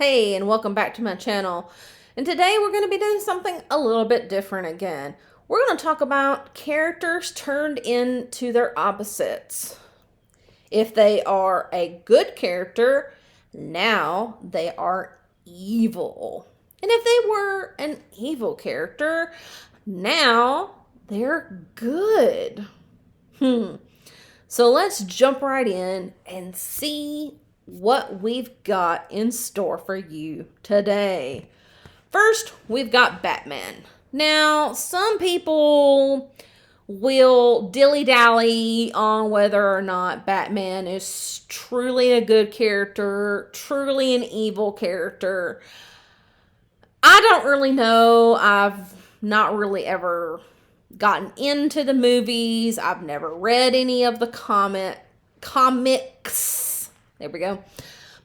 Hey, and welcome back to my channel. And today we're going to be doing something a little bit different again. We're going to talk about characters turned into their opposites. If they are a good character, now they are evil. And if they were an evil character, now they're good. So let's jump right in and see what we've got in store for you today. First, we've got Batman. Now, some people will dilly-dally on whether or not Batman is truly a good character, truly an evil character. I don't really know. I've not really ever gotten into the movies. I've never read any of the comics. There we go.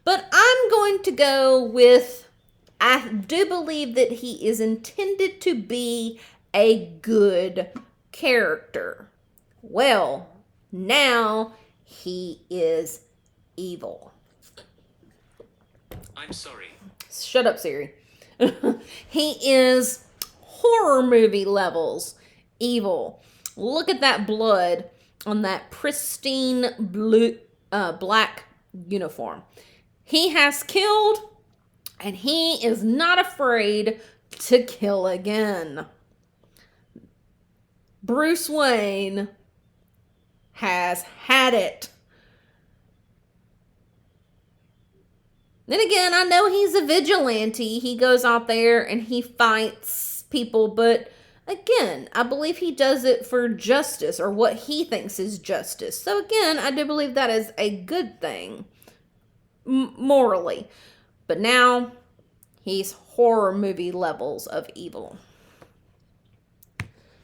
But I'm going to go with, I do believe that he is intended to be a good character. Well, now he is evil. I'm sorry. Shut up, Siri. He is horror movie levels evil. Look at that blood on that pristine blue, black uniform. He has killed, and he is not afraid to kill again. Bruce Wayne has had it. Then again, I know he's a vigilante. He goes out there and he fights people, but again, I believe he does it for justice, or what he thinks is justice. So again, I do believe that is a good thing, morally. But now, he's horror movie levels of evil.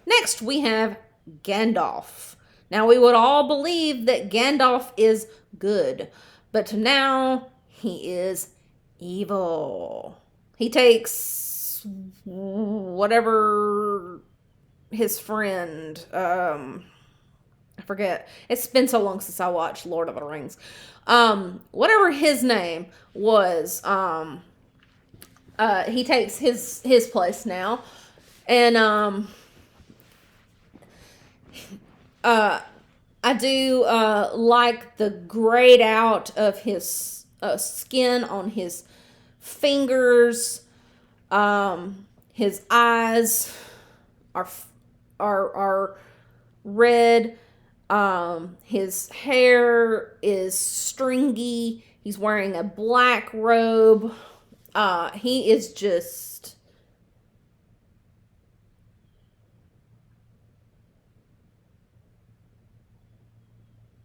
Next, we have Gandalf. Now, we would all believe that Gandalf is good, but now he is evil. He takes whatever his friend, I forget. It's been so long since I watched Lord of the Rings. Whatever his name was, he takes his place now. And, I do, like the grayed out of his skin on his fingers. His eyes are red. His hair is stringy. He's wearing a black robe. He is just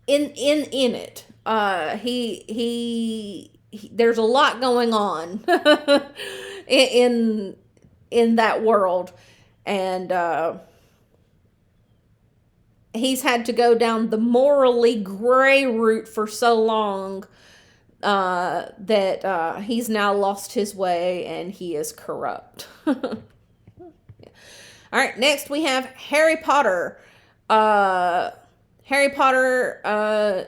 in it. He there's a lot going on in that world, and he's had to go down the morally gray route for so long that he's now lost his way and he is corrupt. All right, next we have Harry Potter. Harry Potter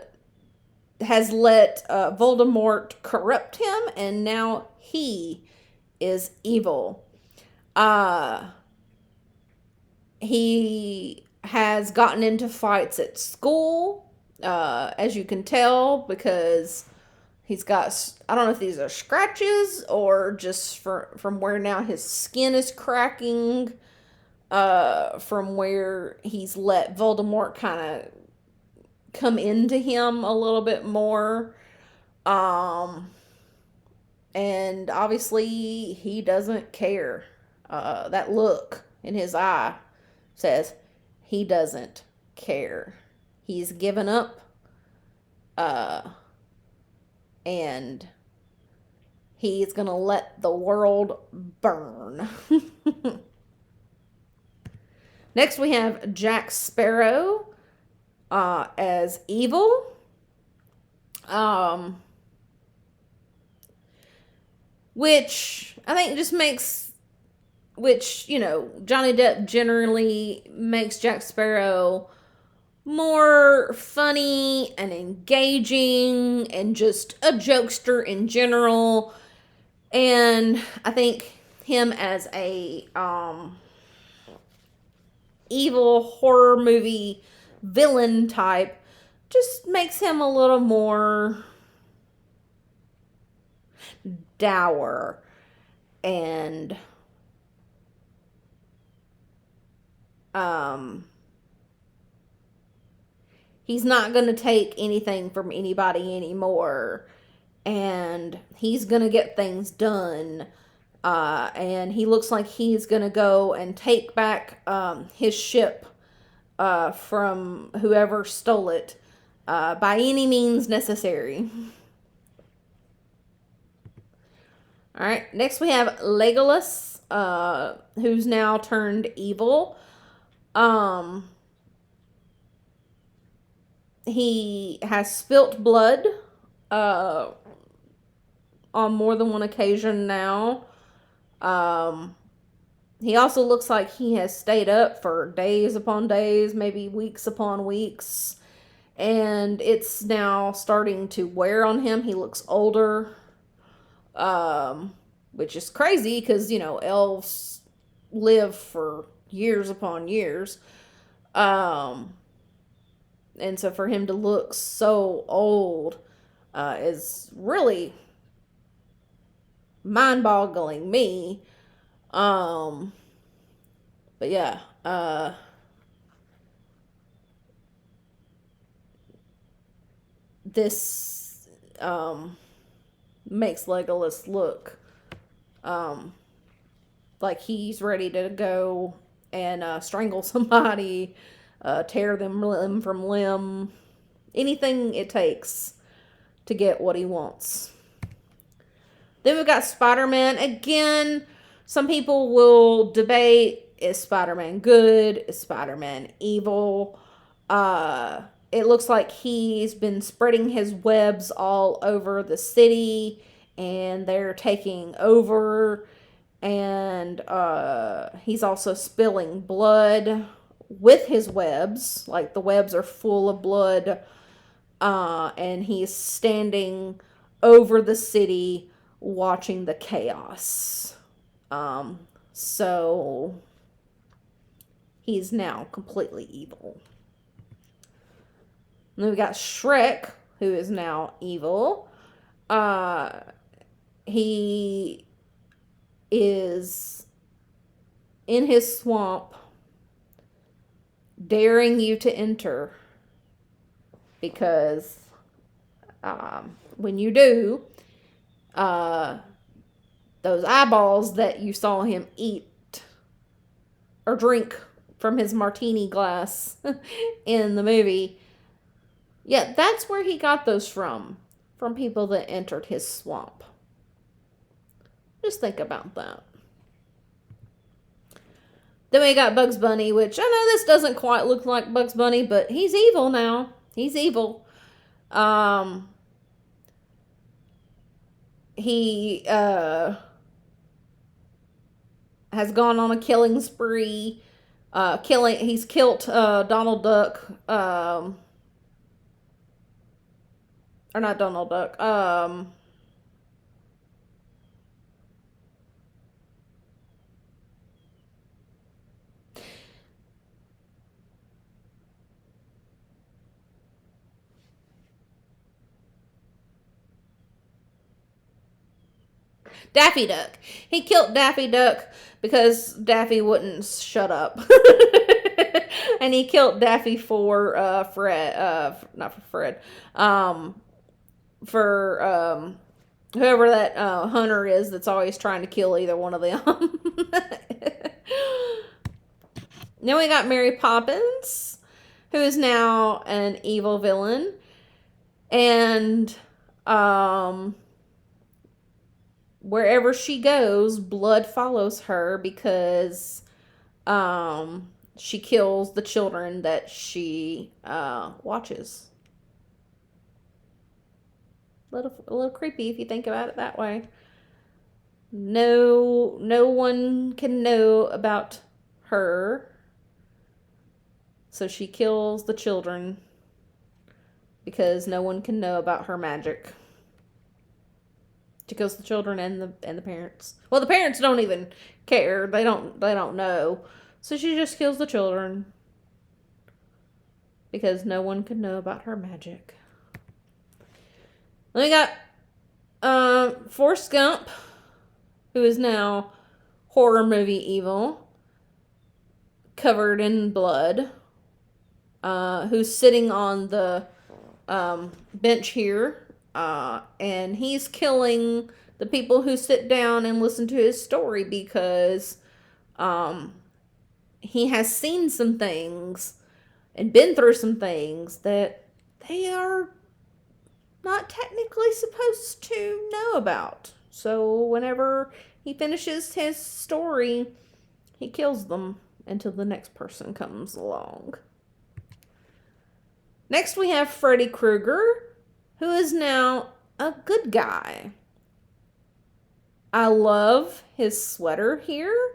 has let Voldemort corrupt him, and now he is evil. He has gotten into fights at school, as you can tell, because he's got, I don't know if these are scratches or just from where now his skin is cracking, from where he's let Voldemort kind of come into him a little bit more. And obviously he doesn't care. That look in his eye says he doesn't care. He's given up. And he's gonna let the world burn. Next we have Jack Sparrow as evil. Which I think just makes, Johnny Depp generally makes Jack Sparrow more funny and engaging and just a jokester in general. And I think him as a evil horror movie villain type just makes him a little more dour and um he's not going to take anything from anybody anymore, and he's going to get things done. And he looks like he's going to go and take back his ship from whoever stole it by any means necessary. All right, next we have Legolas, who's now turned evil. He has spilt blood on more than one occasion now. He also looks like he has stayed up for days upon days, maybe weeks upon weeks. And it's now starting to wear on him. He looks older, which is crazy because, elves live for years upon years. And so for him to look so old is really mind-boggling me. But yeah, this makes Legolas look like he's ready to go and strangle somebody, tear them limb from limb, anything it takes to get what he wants. Then we've got Spider-Man. Again, some people will debate, is Spider-Man good? Is Spider-Man evil? It looks like he's been spreading his webs all over the city, and they're taking over. And he's also spilling blood with his webs. Like, the webs are full of blood. And he's standing over the city watching the chaos. So he's now completely evil. And then we got Shrek, who is now evil. He is in his swamp, daring you to enter, because when you do, those eyeballs that you saw him eat or drink from his martini glass in the movie, yeah, that's where he got those from people that entered his swamp. Just think about that. Then we got Bugs Bunny, which I know this doesn't quite look like Bugs Bunny, but he's evil now. He's evil. He has gone on a killing spree. He's killed Donald Duck. Or not Donald Duck. Daffy Duck. He killed Daffy Duck because Daffy wouldn't shut up. And he killed Daffy for Fred. Not for Fred. For whoever that hunter is that's always trying to kill either one of them. Then we got Mary Poppins, who is now an evil villain. And wherever she goes, blood follows her because she kills the children that she watches. A little creepy if you think about it that way. No one can know about her, so she kills the children because no one can know about her magic. She kills the children and the parents. Well, the parents don't even care. They don't know. So she just kills the children because no one could know about her magic. Then we got Forrest Gump, who is now horror movie evil, covered in blood, who's sitting on the bench here, and he's killing the people who sit down and listen to his story because he has seen some things and been through some things that they are not technically supposed to know about. So whenever he finishes his story, he kills them until the next person comes along. Next we have Freddy Krueger, who is now a good guy. I love his sweater here,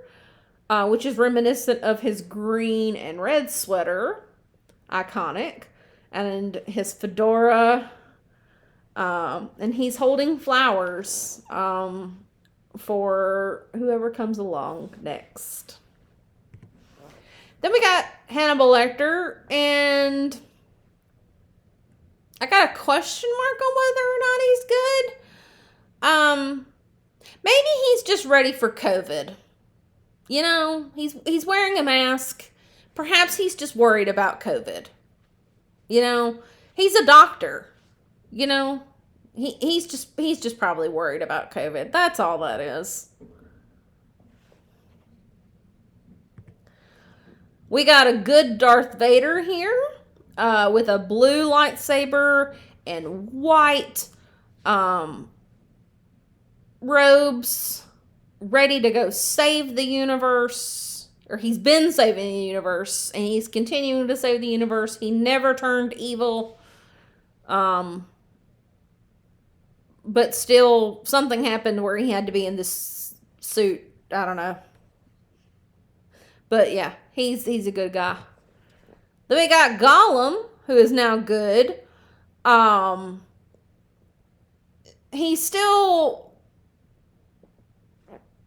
which is reminiscent of his green and red sweater. Iconic. And his fedora. And he's holding flowers for whoever comes along next. Then we got Hannibal Lecter, and I got a question mark on whether or not he's good. Maybe he's just ready for COVID. You know, he's wearing a mask. Perhaps he's just worried about COVID. You know, he's a doctor. You know, he's just probably worried about COVID. That's all that is. We got a good Darth Vader here, with a blue lightsaber and white robes, ready to go save the universe. Or he's been saving the universe, and he's continuing to save the universe. He never turned evil. But still, something happened where he had to be in this suit. I don't know. But yeah, he's a good guy. Then we got Gollum, who is now good. He's still,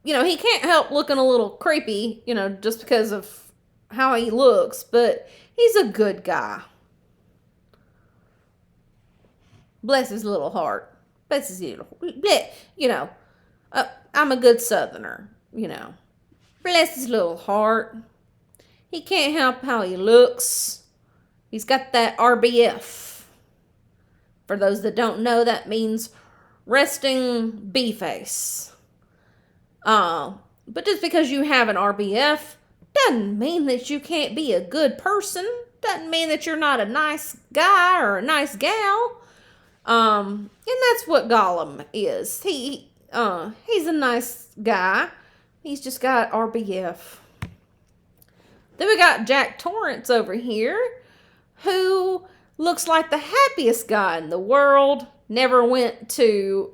you know, he can't help looking a little creepy, you know, just because of how he looks. But he's a good guy. Bless his little heart. Bless his little, you know, I'm a good Southerner, you know. Bless his little heart. He can't help how he looks. He's got that RBF. For those that don't know, that means resting B-face. But just because you have an RBF doesn't mean that you can't be a good person. Doesn't mean that you're not a nice guy or a nice gal. And that's what Gollum is. He's a nice guy. He's just got RBF. Then we got Jack Torrance over here, who looks like the happiest guy in the world. Never went to,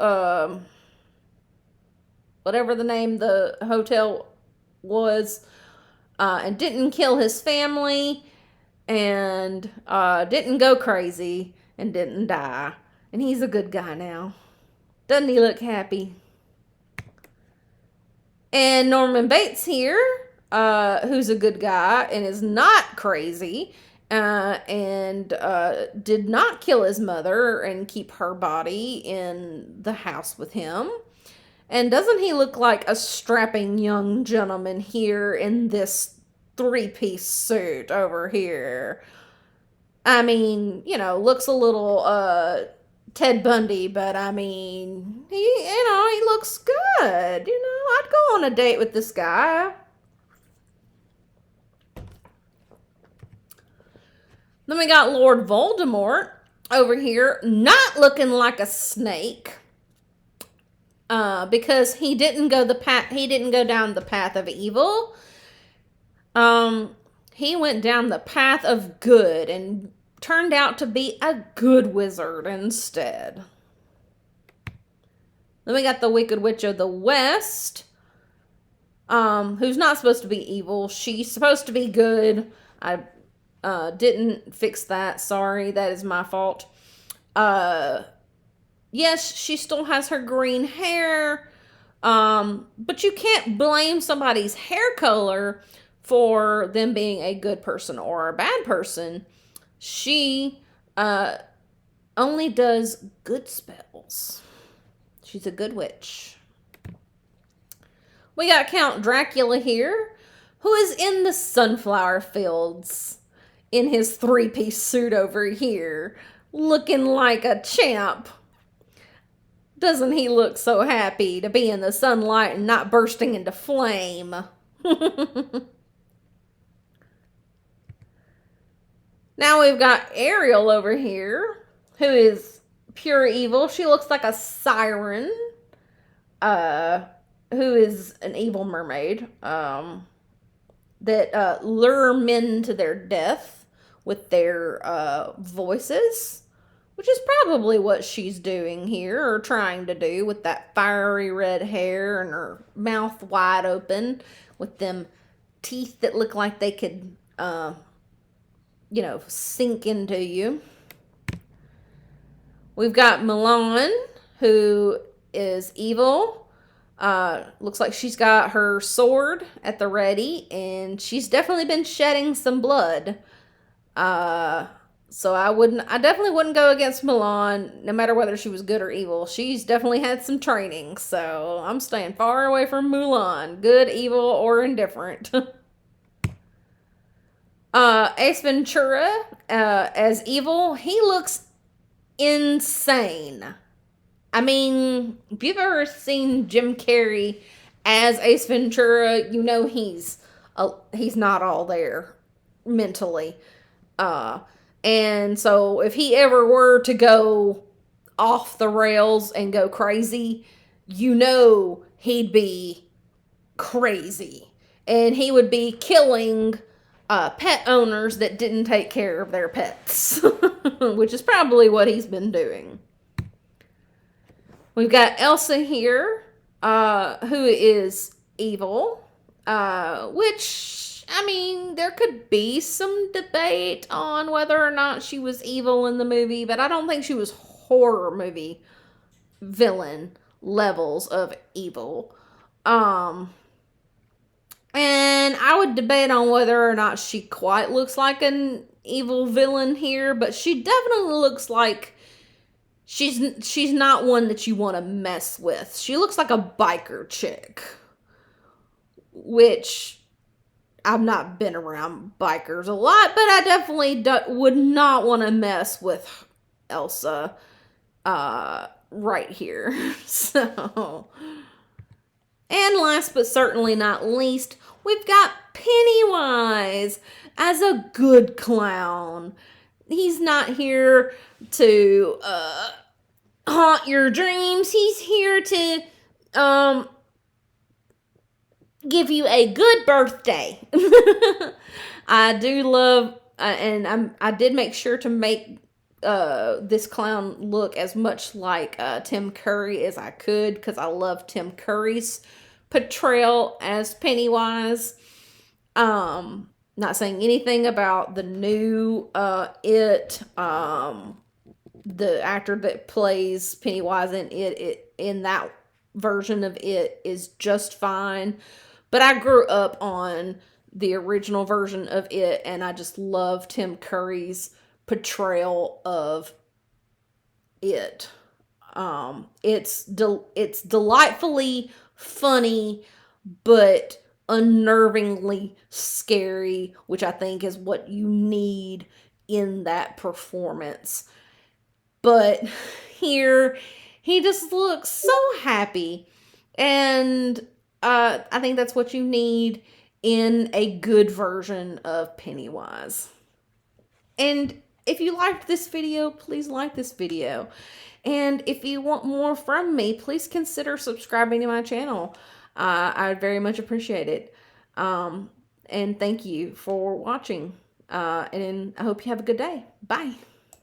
whatever the name the hotel was, and didn't kill his family, and didn't go crazy, and didn't die. And he's a good guy now. Doesn't he look happy? And Norman Bates here, who's a good guy and is not crazy, and did not kill his mother and keep her body in the house with him. And doesn't he look like a strapping young gentleman here in this three-piece suit over here? I mean, you know, looks a little Ted Bundy, but I mean, he looks good. You know, I'd go on a date with this guy. Then we got Lord Voldemort over here, not looking like a snake, because he didn't go down the path of evil. He went down the path of good and turned out to be a good wizard instead. Then we got the Wicked Witch of the West, who's not supposed to be evil. She's supposed to be good. I didn't fix that. Sorry, that is my fault. yes, she still has her green hair, but you can't blame somebody's hair color for them being a good person or a bad person. She only does good spells. She's a good witch. We got Count Dracula here, who is in the sunflower fields in his three-piece suit over here, looking like a champ. Doesn't he look so happy to be in the sunlight and not bursting into flame? Now we've got Ariel over here, who is pure evil. She looks like a siren, who is an evil mermaid, that lure men to their death with their voices, which is probably what she's doing here, or trying to do, with that fiery red hair and her mouth wide open with them teeth that look like they could, sink into you. We've got Mulan, who is evil. Looks like she's got her sword at the ready, and she's definitely been shedding some blood. So I definitely wouldn't go against Mulan, no matter whether she was good or evil. She's definitely had some training, so I'm staying far away from Mulan, good, evil, or indifferent. Ace Ventura, as evil, he looks insane. I mean, if you've ever seen Jim Carrey as Ace Ventura, you know he's not all there mentally. And so if he ever were to go off the rails and go crazy, you know he'd be crazy. And he would be killing pet owners that didn't take care of their pets, which is probably what he's been doing. We've got Elsa here, who is evil, which, I mean, there could be some debate on whether or not she was evil in the movie, but I don't think she was horror movie villain levels of evil. And I would debate on whether or not she quite looks like an evil villain here, but she definitely looks like she's not one that you want to mess with. She looks like a biker chick, which I've not been around bikers a lot, but I definitely would not want to mess with Elsa right here. So, and last but certainly not least, we've got Pennywise as a good clown. He's not here to haunt your dreams. He's here to give you a good birthday. I do love, and I did make sure to make this clown look as much like Tim Curry as I could, because I love Tim Curry's portrayal as Pennywise. Not saying anything about the new It. The actor that plays Pennywise in it in that version of It is just fine. But I grew up on the original version of It, and I just love Tim Curry's portrayal of It. It's delightfully funny, but unnervingly scary, which I think is what you need in that performance. But here, he just looks so happy, and I think that's what you need in a good version of Pennywise. And if you liked this video, please like this video. And if you want more from me, please consider subscribing to my channel. I very much appreciate it. And thank you for watching. And I hope you have a good day. Bye.